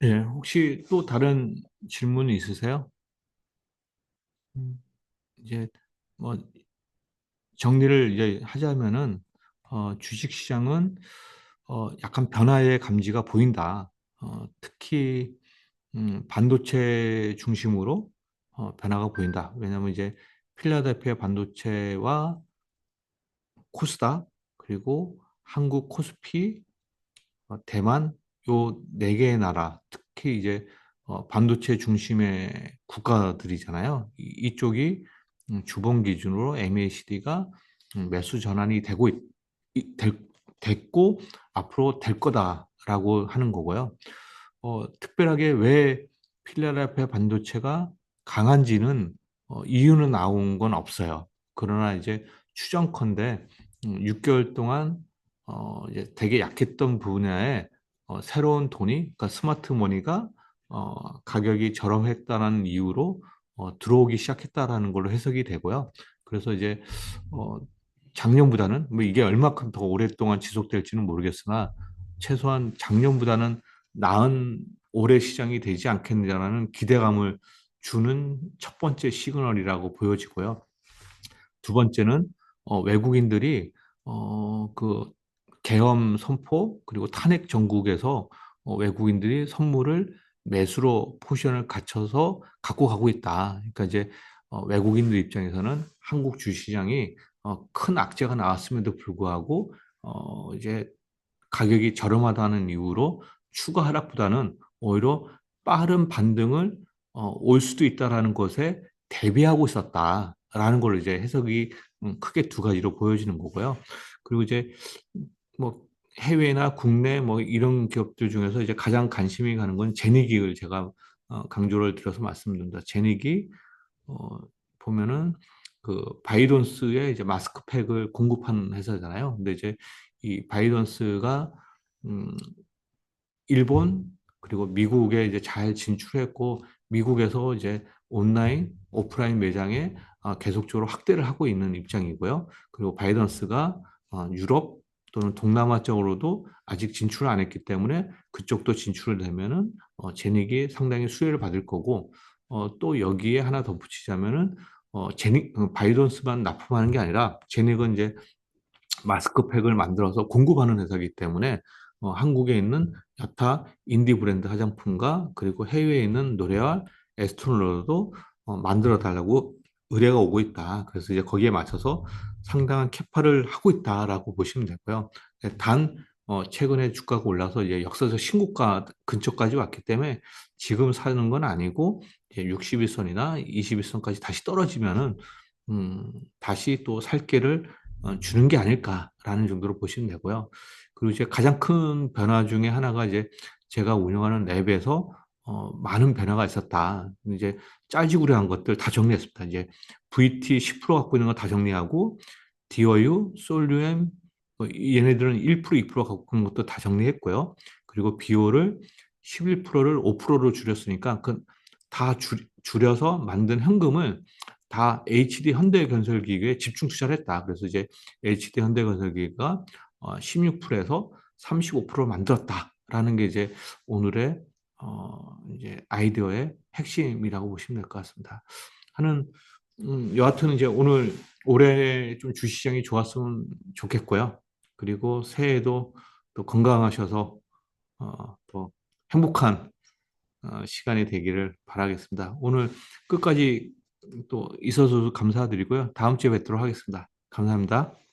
예, 혹시 또 다른 질문이 있으세요? 음, 이제 뭐 정리를 이제 하자면은 주식시장은 약간 변화의 감지가 보인다. 특히 반도체 중심으로 변화가 보인다. 왜냐하면 이제 필라델피아 반도체와 코스닥 그리고 한국 코스피 대만 요 네 개의 나라 특히 이제 반도체 중심의 국가들이잖아요. 이쪽이 주봉 기준으로 MACD가 매수 전환이 됐고 앞으로 될 거다라고 하는 거고요. 특별하게 왜 필라델피아 반도체가 강한지는 이유는 나온 건 없어요. 그러나 이제 추정컨대 6개월 동안 이제 되게 약했던 분야에 새로운 돈이, 그러니까 스마트 머니가 가격이 저렴했다는 이유로 들어오기 시작했다라는 걸로 해석이 되고요. 그래서 이제 어, 작년보다는 뭐 이게 얼마큼 더 오랫동안 지속될지는 모르겠으나 최소한 작년보다는 나은 올해 시장이 되지 않겠느냐라는 기대감을 주는 첫 번째 시그널이라고 보여지고요. 두 번째는 외국인들이 그 계엄 선포 그리고 탄핵 정국에서 외국인들이 선물을 매수로 포지션을 갖춰서 갖고 가고 있다. 그러니까 이제 외국인들 입장에서는 한국 주시장이 큰 악재가 나왔음에도 불구하고 이제 가격이 저렴하다는 이유로 추가 하락보다는 오히려 빠른 반등을 올 수도 있다라는 것에 대비하고 있었다라는 걸로 이제 해석이 크게 두 가지로 보여지는 거고요. 그리고 이제 뭐 해외나 국내 뭐 이런 기업들 중에서 이제 가장 관심이 가는 건 제니기를 제가 강조를 드려서 말씀드립니다. 제니기 어, 보면은 그 바이던스의 이제 마스크팩을 공급하는 회사잖아요. 근데 이제 이 바이던스가 음, 일본 그리고 미국에 이제 잘 진출했고 미국에서 이제 온라인, 오프라인 매장에 계속적으로 확대를 하고 있는 입장이고요. 그리고 바이던스가 유럽 또는 동남아 쪽으로도 아직 진출을 안 했기 때문에 그쪽도 진출을 되면은 제닉이 상당히 수혜를 받을 거고 또 여기에 하나 덧붙이자면은 바이던스만 납품하는 게 아니라 제닉은 이제 마스크팩을 만들어서 공급하는 회사이기 때문에 한국에 있는 여타 인디 브랜드 화장품과 그리고 해외에 있는 로레알, 에스토로도 만들어 달라고 의뢰가 오고 있다. 그래서 이제 거기에 맞춰서 상당한 캐파를 하고 있다라고 보시면 되고요. 단 최근에 주가가 올라서 이제 역사적 신고가 근처까지 왔기 때문에 지금 사는 건 아니고 이제 60일선이나 20일선까지 다시 떨어지면은 다시 또 살 길을 주는 게 아닐까라는 정도로 보시면 되고요. 그리고 이제 가장 큰 변화 중에 하나가 이제 제가 운영하는 랩에서 많은 변화가 있었다. 이제 짜지구려한 것들 다 정리했습니다. 이제 VT 10% 갖고 있는 거 다 정리하고 디어유, 솔유엠 얘네들은 1%, 2% 갖고 있는 것도 다 정리했고요. 그리고 비오를 11%를 5%로 줄였으니까 그 다 줄여서 만든 현금을 다 HD 현대건설기기에 집중 투자를 했다. 그래서 이제 HD 현대건설기기가 16%에서 35% 만들었다라는 게 이제 오늘의 이제 아이디어의 핵심이라고 보시면 될 것 같습니다. 하는 여하튼 이제 오늘 올해 좀 주식시장이 좋았으면 좋겠고요. 그리고 새해에도 또 건강하셔서 또 행복한 시간이 되기를 바라겠습니다. 오늘 끝까지 또 있어서 감사드리고요. 다음 주에 뵙도록 하겠습니다. 감사합니다.